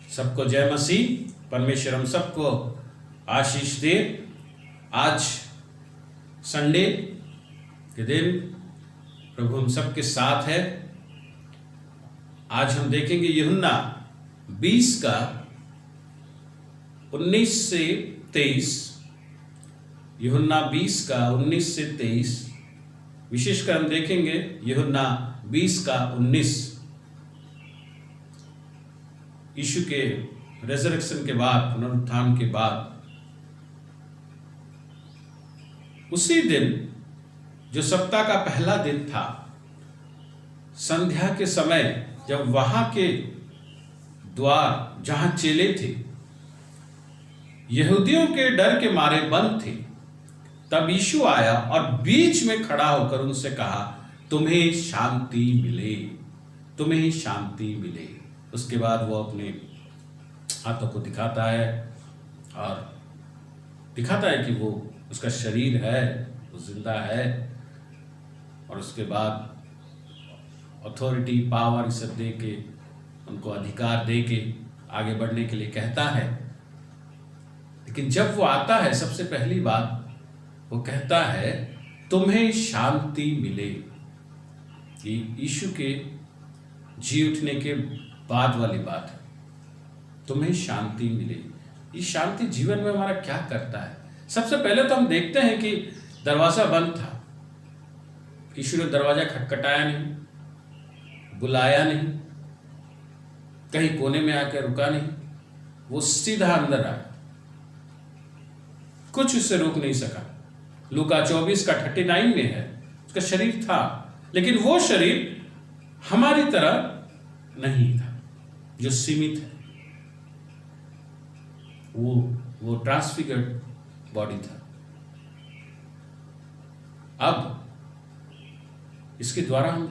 सबको जय मसीह। परमेश्वर हम सबको आशीष दे। आज संडे के दिन प्रभु हम सबके साथ है। आज हम देखेंगे यूहन्ना 20 का 19 से 23। यूहन्ना 20 का 19 से 23, विशेषकर हम देखेंगे यूहन्ना 20 का 19। यीशु के रेजरेक्शन के बाद, पुनरुत्थान के बाद, उसी दिन जो सप्ताह का पहला दिन था, संध्या के समय जब वहां के द्वार जहां चेले थे यहूदियों के डर के मारे बंद थे, तब यीशु आया और बीच में खड़ा होकर उनसे कहा, तुम्हें शांति मिले, तुम्हें शांति मिले। उसके बाद वो अपने हाथों को दिखाता है और दिखाता है कि वो उसका शरीर है, वो जिंदा है, और उसके बाद अथॉरिटी, पावर ये सब दे के, उनको अधिकार दे के आगे बढ़ने के लिए कहता है। लेकिन जब वो आता है, सबसे पहली बात वो कहता है, तुम्हें शांति मिले। कि यीशु के जी उठने के बाद वाली बात है, तुम्हें शांति मिले। ये शांति जीवन में हमारा क्या करता है? सबसे पहले तो हम देखते हैं कि दरवाजा बंद था। यीशु ने दरवाजा खटखटाया नहीं, बुलाया नहीं, कहीं कोने में आकर रुका नहीं, वो सीधा अंदर आया, कुछ उसे रोक नहीं सका। लूका 24 का 39 में है, उसका शरीर था, लेकिन वो शरीर हमारी तरह नहीं था जो सीमित है। वो ट्रांसफिगर्ड बॉडी था। अब इसके द्वारा हम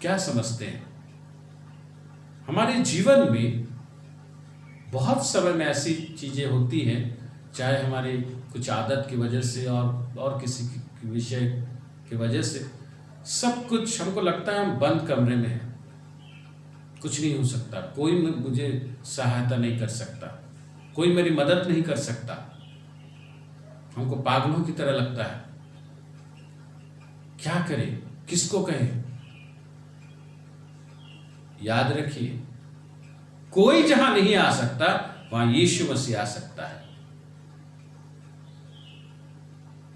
क्या समझते हैं? हमारे जीवन में बहुत समय में ऐसी चीजें होती हैं, चाहे हमारे कुछ आदत की वजह से और किसी विषय की वजह से, सब कुछ हमको लगता है हम बंद कमरे में हैं, कुछ नहीं हो सकता, कोई मुझे सहायता नहीं कर सकता, कोई मेरी मदद नहीं कर सकता। हमको पागलों की तरह लगता है। क्या करें, किसको कहें? याद रखिए, कोई जहां नहीं आ सकता वहां यीशु मसीह आ सकता है।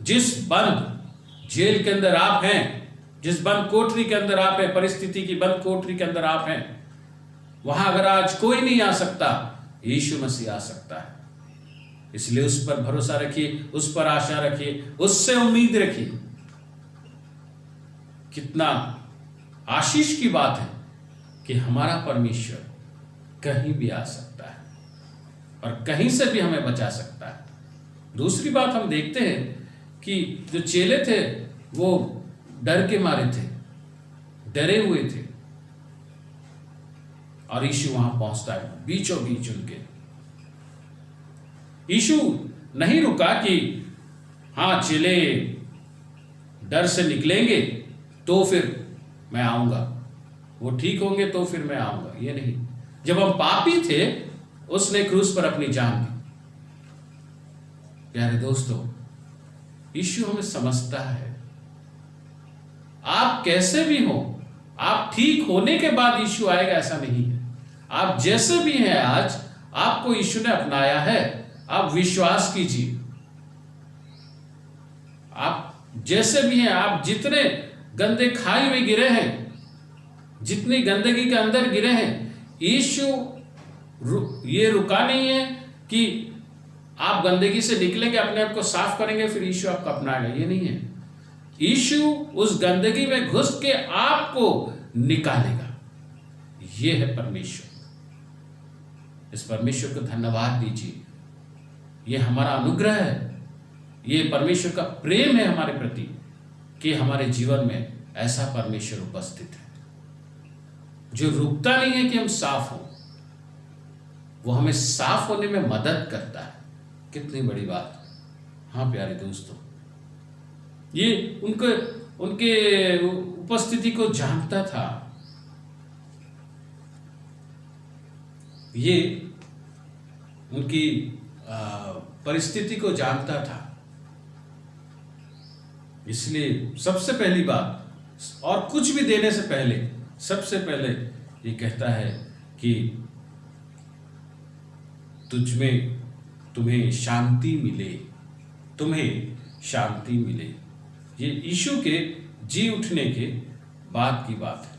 जिस बंद जेल के अंदर आप हैं, जिस बंद कोठरी के अंदर आप हैं, परिस्थिति की बंद कोठरी के अंदर आप हैं, वहां अगर आज कोई नहीं आ सकता, यीशु मसीह आ सकता है। इसलिए उस पर भरोसा रखिए, उस पर आशा रखिए, उससे उम्मीद रखिए। कितना आशीष की बात है कि हमारा परमेश्वर कहीं भी आ सकता है और कहीं से भी हमें बचा सकता है। दूसरी बात हम देखते हैं कि जो चेले थे वो डर के मारे थे, डरे हुए थे, और यीशु वहां पहुंचता है बीचों बीच उनके। यीशु नहीं रुका कि हाँ चेले डर से निकलेंगे तो फिर मैं आऊंगा, वो ठीक होंगे तो फिर मैं आऊंगा, ये नहीं। जब हम पापी थे, उसने क्रूस पर अपनी जान दी। प्यारे दोस्तों, यीशु हमें समझता है। आप कैसे भी हो, आप ठीक होने के बाद यीशु आएगा ऐसा नहीं है। आप जैसे भी हैं आज, आपको यीशु ने अपनाया है। आप विश्वास कीजिए, आप जैसे भी हैं, आप जितने गंदे खाई में गिरे हैं, जितनी गंदगी के अंदर गिरे हैं, यीशु ये रुका नहीं है कि आप गंदगी से निकलेंगे, अपने आप को साफ करेंगे, फिर यीशु आपको अपनाएगा, ये नहीं है। यीशु उस गंदगी में घुस के आपको निकालेगा। ये है परमेश्वर। इस परमेश्वर को धन्यवाद दीजिए। ये हमारा अनुग्रह है, ये परमेश्वर का प्रेम है हमारे प्रति कि हमारे जीवन में ऐसा परमेश्वर उपस्थित है जो रुकता नहीं है कि हम साफ हों, वो हमें साफ होने में मदद करता है। कितनी बड़ी बात। हाँ प्यारे दोस्तों, ये उनके उपस्थिति को जानता था। ये उनकी परिस्थिति को जानता था। इसलिए सबसे पहली बात, और कुछ भी देने से पहले सबसे पहले ये कहता है कि तुझमें तुम्हें शांति मिले, तुम्हें शांति मिले। ये यीशु के जी उठने के बाद की बात है।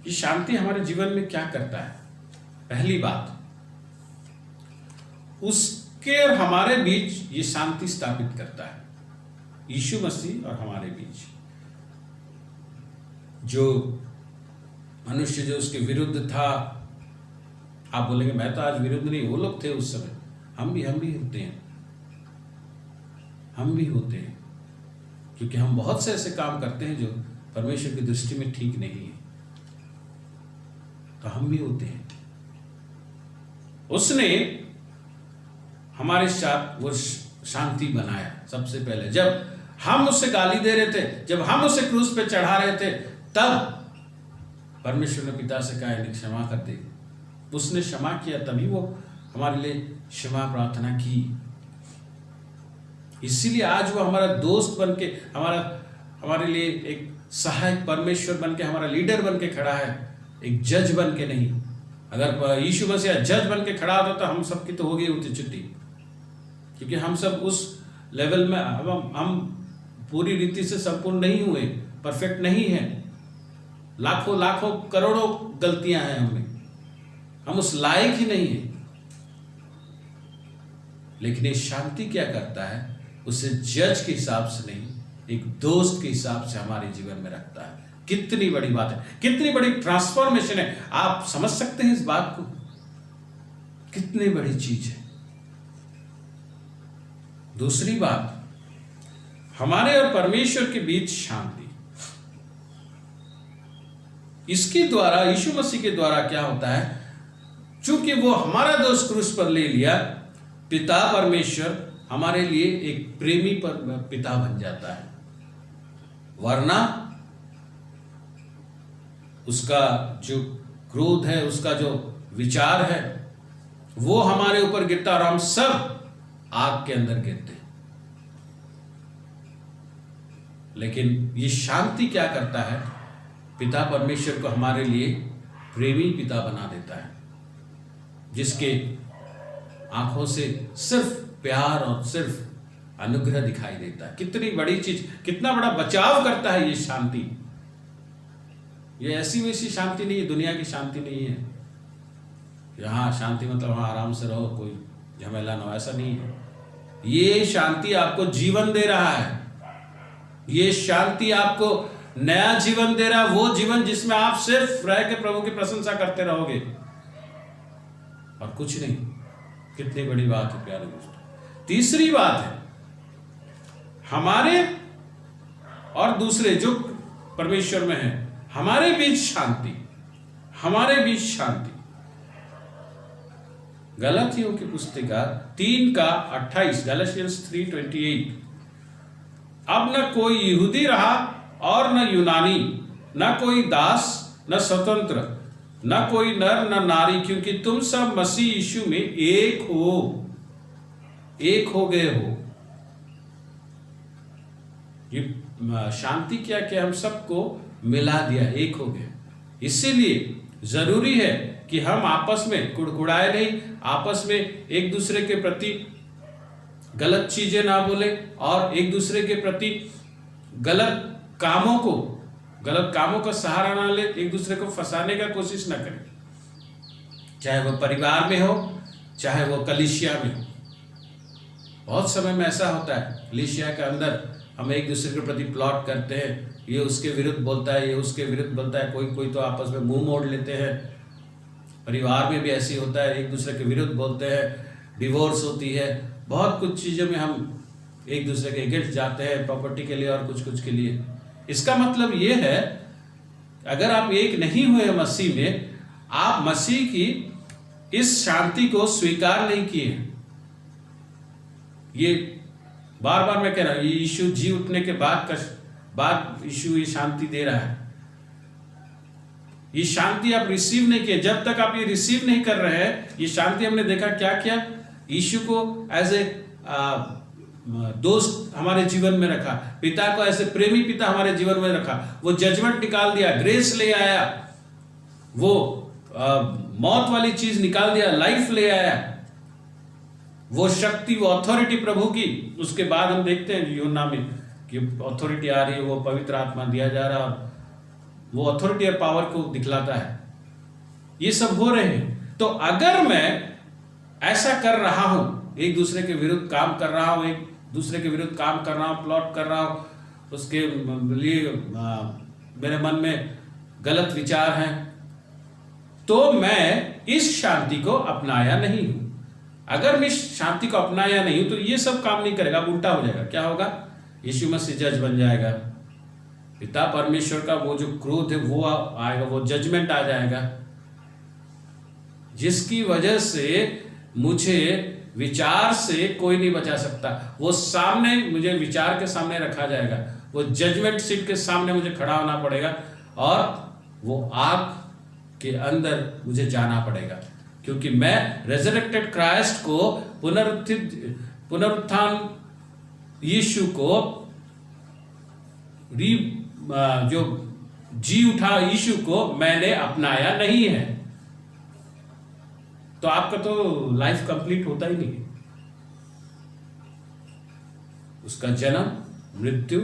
ये शांति हमारे जीवन में क्या करता है? पहली बात, उसके और हमारे बीच ये शांति स्थापित करता है। यीशु मसीह और हमारे बीच जो मनुष्य जो उसके विरुद्ध था, आप बोलेंगे मैं तो आज विरुद्ध नहीं, वो लोग थे उस समय। हम भी होते हैं, हम भी होते हैं, क्योंकि हम बहुत से ऐसे काम करते हैं जो परमेश्वर की दृष्टि में ठीक नहीं है, तो हम भी होते हैं। उसने हमारे साथ वो शांति बनाया। सबसे पहले जब हम उससे गाली दे रहे थे, जब हम उसे क्रूस पे चढ़ा रहे थे, तब परमेश्वर ने पिता से कहा इन्हें क्षमा कर दे। उसने क्षमा किया, तभी वो हमारे लिए क्षमा प्रार्थना की। इसीलिए आज वो हमारा दोस्त बन के, हमारे लिए एक सहायक परमेश्वर बन के, हमारा लीडर बन के खड़ा है, एक जज बन के नहीं। अगर यीशु मसीह जज बन के खड़ा होता तो हम सबकी तो हो गई होती छुट्टी, क्योंकि हम सब उस लेवल में हम पूरी रीति से संपूर्ण नहीं हुए, परफेक्ट नहीं है। लाखों करोड़ों गलतियां हैं हमें, हम उस लायक ही नहीं है। लेकिन ये शांति क्या करता है? उसे जज के हिसाब से नहीं, एक दोस्त के हिसाब से हमारे जीवन में रखता है। कितनी बड़ी बात है, कितनी बड़ी ट्रांसफॉर्मेशन है। आप समझ सकते हैं इस बात को? कितनी बड़ी चीज है। दूसरी बात, हमारे और परमेश्वर के बीच शांति। इसके द्वारा, यीशु मसीह के द्वारा क्या होता है? चूंकि वो हमारा दोष क्रूस पर ले लिया, पिता परमेश्वर हमारे लिए एक प्रेमी पिता बन जाता है। वरना उसका जो क्रोध है, उसका जो विचार है, वो हमारे ऊपर गिरता और हम सब आग के अंदर गिरते। लेकिन ये शांति क्या करता है? पिता परमेश्वर को हमारे लिए प्रेमी पिता बना देता है, जिसके आंखों से सिर्फ प्यार और सिर्फ अनुग्रह दिखाई देता है। कितनी बड़ी चीज, कितना बड़ा बचाव करता है ये शांति। ये ऐसी वैसी शांति नहीं है, दुनिया की शांति नहीं है। यहाँ शांति मतलब वहाँ आराम से रहो, कोई झमेला ना हो, ऐसा नहीं है। ये शांति आपको जीवन दे रहा है। ये शांति आपको नया जीवन दे रहा है, वो जीवन जिसमें आप सिर्फ रह के प्रभु की प्रशंसा करते रहोगे और कुछ नहीं। कितनी बड़ी बात है प्यारे दोस्तों। तीसरी बात है, हमारे और दूसरे जो परमेश्वर में है, हमारे बीच शांति, हमारे बीच शांति। गलातियों की पुस्तिका 3:28, गलातियंस 3:28, अब न कोई यहूदी रहा और न यूनानी, न कोई दास न स्वतंत्र, न कोई नर न नारी, क्योंकि तुम सब मसीह यीशु में एक हो गए हो। ये शांति क्या कि हम सबको मिला दिया, एक हो गए। इसीलिए जरूरी है कि हम आपस में कुड़कुड़ाए नहीं, आपस में एक दूसरे के प्रति गलत चीजें ना बोले और एक दूसरे के प्रति गलत कामों का सहारा ना ले, एक दूसरे को फंसाने का कोशिश ना करें, चाहे वो परिवार में हो, चाहे वो कलीसिया में हो। बहुत समय में ऐसा होता है, कलीसिया के अंदर हम एक दूसरे के प्रति प्लॉट करते हैं, ये उसके विरुद्ध बोलता है, ये उसके विरुद्ध बोलता है, कोई तो आपस में मुंह मोड़ लेते हैं। परिवार में भी ऐसी होता है, एक दूसरे के विरुद्ध बोलते हैं, डिवोर्स होती है, बहुत कुछ चीज़ों में हम एक दूसरे के अगेंस्ट जाते हैं, प्रॉपर्टी के लिए और कुछ के लिए। इसका मतलब ये है, अगर आप एक नहीं हुए मसीह में, आप मसीह की इस शांति को स्वीकार नहीं किए। ये बार बार मैं कह रहा हूं, ये यीशु जी उठने के बाद यीशु ये शांति दे रहा है। ये शांति आप रिसीव नहीं किए। जब तक आप ये रिसीव नहीं कर रहे हैं, ये शांति हमने देखा क्या किया, यीशु को एज ए दोस्त हमारे जीवन में रखा, पिता को ऐसे प्रेमी पिता हमारे जीवन में रखा, वो जजमेंट निकाल दिया, ग्रेस ले आया, वो मौत वाली चीज निकाल दिया, लाइफ ले आया, वो शक्ति, वो अथॉरिटी प्रभु की। उसके बाद हम देखते हैं यूहन्ना में कि अथॉरिटी आ रही है, वो पवित्र आत्मा दिया जा रहा है, वो अथॉरिटी और पावर को दिखलाता है। ये सब हो रहे हैं। तो अगर मैं ऐसा कर रहा हूं, एक दूसरे के विरुद्ध काम कर रहा हूं, एक दूसरे के विरुद्ध काम कर रहा हूं, प्लॉट कर रहा हूं, उसके लिए मेरे मन में गलत विचार हैं, तो मैं इस शांति को अपनाया नहीं हूं। अगर मैं इस शांति को अपनाया नहीं हूं तो ये सब काम नहीं करेगा, उल्टा हो जाएगा। क्या होगा? यीशु मसीह जज बन जाएगा, पिता परमेश्वर का वो जो क्रोध है वो आएगा, वो जजमेंट आ जाएगा, जिसकी वजह से मुझे विचार से कोई नहीं बचा सकता। वो सामने, मुझे विचार के सामने रखा जाएगा, वो जजमेंट सीट के सामने मुझे खड़ा होना पड़ेगा, और वो आग के अंदर मुझे जाना पड़ेगा, क्योंकि मैं रेजरेक्टेड क्राइस्ट को, पुनरुत्थान यीशु को, जो जी उठा यीशु को मैंने अपनाया नहीं है। तो आपका तो लाइफ कंप्लीट होता ही नहीं। उसका जन्म, मृत्यु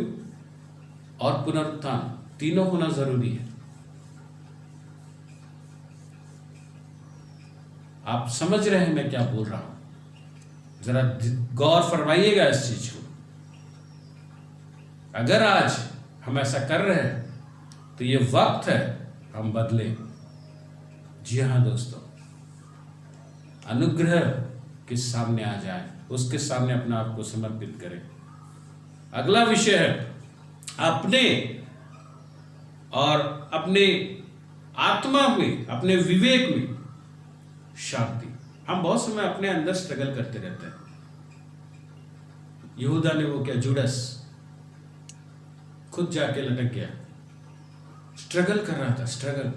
और पुनरुत्थान तीनों होना जरूरी है। आप समझ रहे हैं मैं क्या बोल रहा हूं? जरा गौर फरमाइएगा इस चीज को। अगर आज हम ऐसा कर रहे हैं तो ये वक्त है हम बदले। जी हाँ दोस्तों, अनुग्रह के सामने आ जाए, उसके सामने अपने आप को समर्पित करें। अगला विषय है अपने और अपने आत्मा में, अपने विवेक में शांति। हम बहुत समय अपने अंदर स्ट्रगल करते रहते हैं। यहूदा ने वो क्या, जुड़स खुद जाके लटक गया, स्ट्रगल कर रहा था, स्ट्रगल।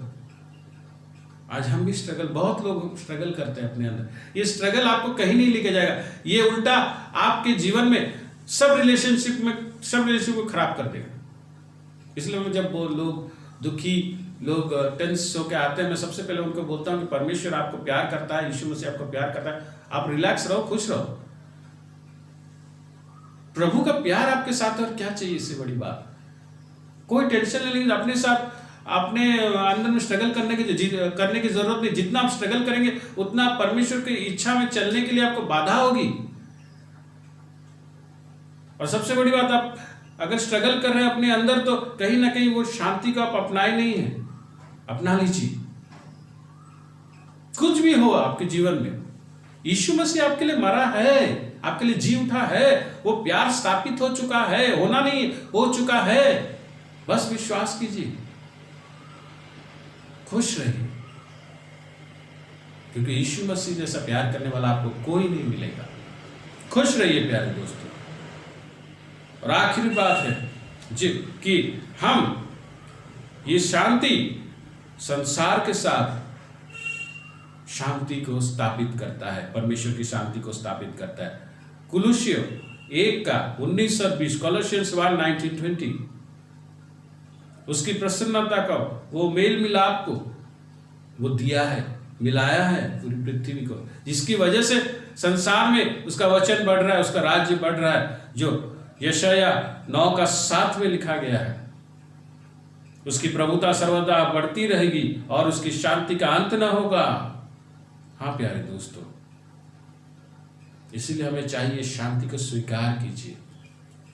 आज हम भी स्ट्रगल, बहुत लोग स्ट्रगल करते हैं अपने अंदर। ये स्ट्रगल आपको कहीं नहीं लेके जाएगा, ये उल्टा आपके जीवन में सब रिलेशनशिप को खराब कर देगा। इसलिए मैं जब वो लोग दुखी, लोग टेंस होकर आते हैं, मैं सबसे पहले उनको बोलता हूं कि परमेश्वर आपको प्यार करता है, यीशु मसीह आपको प्यार करता है, आप रिलैक्स रहो, खुश रहो। प्रभु का प्यार आपके साथ, और क्या चाहिए इससे बड़ी बात? कोई टेंशन नहीं लेंगे अपने साथ, अपने अंदर में स्ट्रगल करने की जरूरत नहीं। जितना आप स्ट्रगल करेंगे उतना परमेश्वर की इच्छा में चलने के लिए आपको बाधा होगी। और सबसे बड़ी बात, आप अगर स्ट्रगल कर रहे हैं अपने अंदर, तो कहीं ना कहीं वो शांति को आप अपनाए नहीं है। अपना लीजिए। कुछ भी हो आपके जीवन में, यीशु मसीह आपके लिए मरा है, आपके लिए जी उठा है, वो प्यार स्थापित हो चुका है, होना नहीं, हो चुका है। बस विश्वास कीजिए, खुश रहिए, क्योंकि यीशु मसीह जैसा प्यार करने वाला आपको कोई नहीं मिलेगा। खुश रहिए प्यारे दोस्तों। और आखिरी बात है जी कि हम ये शांति संसार के साथ शांति को स्थापित करता है, परमेश्वर की शांति को स्थापित करता है। कुलुस्सियों 1:19 और 20, कोलोसियंस 1:19-20, उसकी प्रसन्नता का वो मेल मिलाप को वो दिया है, मिलाया है पूरी पृथ्वी को, जिसकी वजह से संसार में उसका वचन बढ़ रहा है, उसका राज्य बढ़ रहा है, जो यशाया 9:7 में लिखा गया है। उसकी प्रभुता सर्वदा बढ़ती रहेगी और उसकी शांति का अंत न होगा। हाँ प्यारे दोस्तों, इसीलिए हमें चाहिए शांति को स्वीकार कीजिए।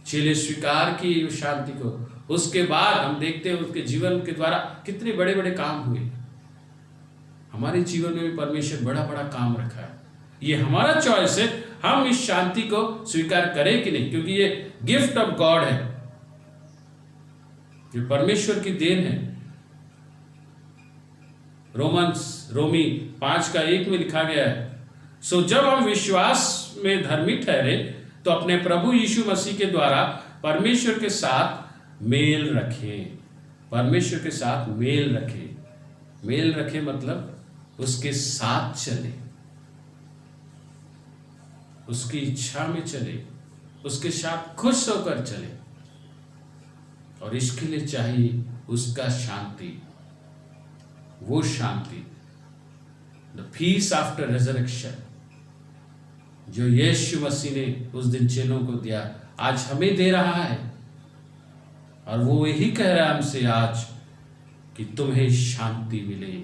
चेले स्वीकार किए उस शांति को, उसके बाद हम देखते हैं उसके जीवन के द्वारा कितने बड़े बड़े काम हुए। हमारे जीवन में भी परमेश्वर बड़ा बड़ा काम रखा है। ये हमारा चॉइस है, हम इस शांति को स्वीकार करें कि नहीं, क्योंकि ये गिफ्ट ऑफ गॉड है, ये परमेश्वर की देन है। रोमी 5:1 में लिखा गया है, सो जब हम विश्वास में धर्मी ठहरे तो अपने प्रभु यीशु मसीह के द्वारा परमेश्वर के साथ मेल रखें। परमेश्वर के साथ मेल रखें। मेल रखे मतलब उसके साथ चले, उसकी इच्छा में चले, उसके साथ खुश होकर चले। और इसके लिए चाहिए उसका शांति, वो शांति, द पीस आफ्टर रेजरेक्शन, जो यीशु मसीह ने उस दिन चेलों को दिया, आज हमें दे रहा है। और वो यही कह रहा है हमसे आज कि तुम्हें शांति मिले।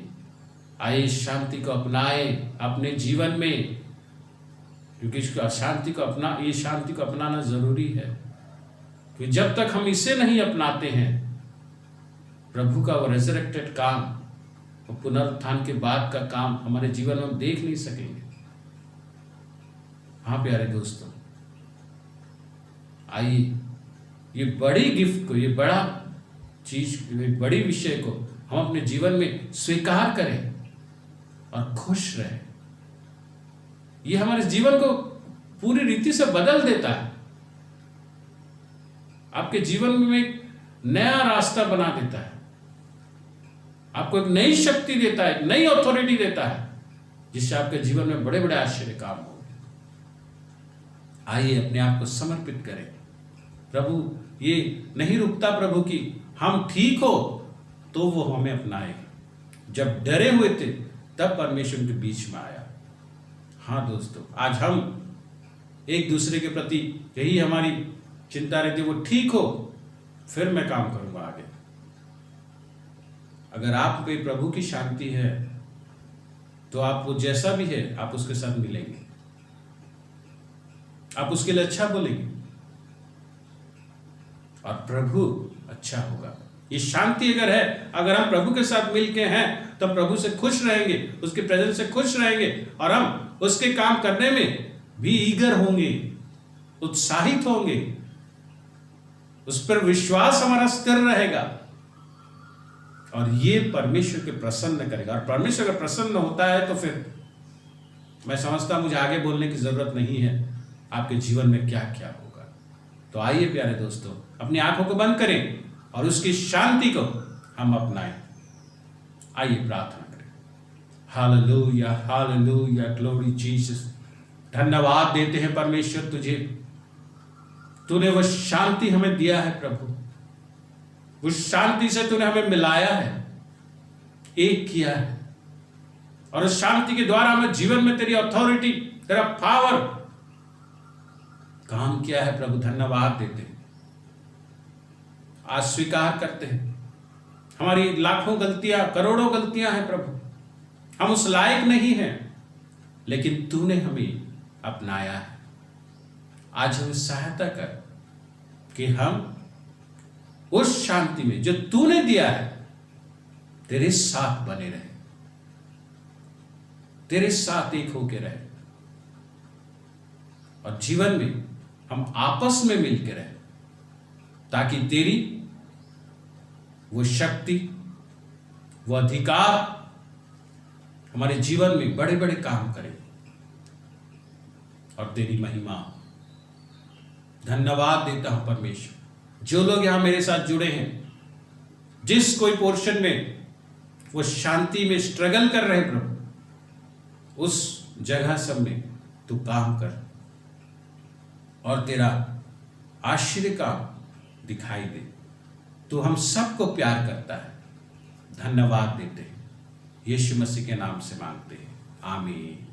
आइए शांति को अपनाए अपने जीवन में, क्योंकि इसको शांति को अपनाना जरूरी है। क्योंकि जब तक हम इसे नहीं अपनाते हैं, प्रभु का वो रेजरेक्टेड काम, वो पुनरुत्थान के बाद का काम हमारे जीवन में हम देख नहीं सकेंगे। हाँ प्यारे दोस्तों, आइए ये बड़ी गिफ्ट को, ये बड़ा चीज, ये बड़ी विषय को हम अपने जीवन में स्वीकार करें और खुश रहें। ये हमारे जीवन को पूरी रीति से बदल देता है, आपके जीवन में एक नया रास्ता बना देता है, आपको एक नई शक्ति देता है, एक नई अथॉरिटी देता है, जिससे आपके जीवन में बड़े बड़े आश्चर्य काम होंगे। आइए अपने आप को समर्पित करें। प्रभु ये नहीं रुकता प्रभु कि हम ठीक हो तो वो हमें अपनाए। जब डरे हुए थे तब परमेश्वर के बीच में आया। हाँ दोस्तों, आज हम एक दूसरे के प्रति यही हमारी चिंता रहती है, वो ठीक हो फिर मैं काम करूंगा आगे। अगर आप पे प्रभु की शांति है तो आप वो जैसा भी है आप उसके साथ मिलेंगे, आप उसके लिए अच्छा बोलेंगे और प्रभु अच्छा होगा। ये शांति अगर है, अगर हम प्रभु के साथ मिलके हैं तो प्रभु से खुश रहेंगे, उसके प्रेजेंस से खुश रहेंगे और हम उसके काम करने में भी ईगर होंगे, उत्साहित होंगे, उस पर विश्वास हमारा स्थिर रहेगा और ये परमेश्वर के प्रसन्न करेगा। और परमेश्वर का प्रसन्न होता है तो फिर मैं समझता मुझे आगे बोलने की जरूरत नहीं है आपके जीवन में क्या क्या होगा। तो आइए प्यारे दोस्तों, अपनी आंखों को बंद करें और उसकी शांति को हम अपनाएं। आइए प्रार्थना करें। Hallelujah, hallelujah, glory Jesus. धन्यवाद देते हैं परमेश्वर तुझे, तूने वो शांति हमें दिया है प्रभु, उस शांति से तूने हमें मिलाया है, एक किया है और उस शांति के द्वारा हमें जीवन में तेरी अथॉरिटी, तेरा पावर काम किया है प्रभु। धन्यवाद देते हैं। आज स्वीकार करते हैं हमारी लाखों गलतियां, करोड़ों गलतियां हैं प्रभु, हम उस लायक नहीं हैं, लेकिन तूने हमें अपनाया है। आज हमें सहायता कर कि हम उस शांति में जो तूने दिया है तेरे साथ बने रहे, तेरे साथ एक होके रहे और जीवन में हम आपस में मिलकर रहे, ताकि तेरी वो शक्ति, वो अधिकार हमारे जीवन में बड़े बड़े काम करे और तेरी महिमा। धन्यवाद देता हूं परमेश्वर। जो लोग यहां मेरे साथ जुड़े हैं, जिस कोई पोर्शन में वो शांति में स्ट्रगल कर रहे हैं प्रभु, उस जगह सब में तू काम कर और तेरा आश्चर्य का दिखाई दे। तू हम सबको प्यार करता है। धन्यवाद देते हैं, यीशु मसीह के नाम से मांगते हैं, आमीन।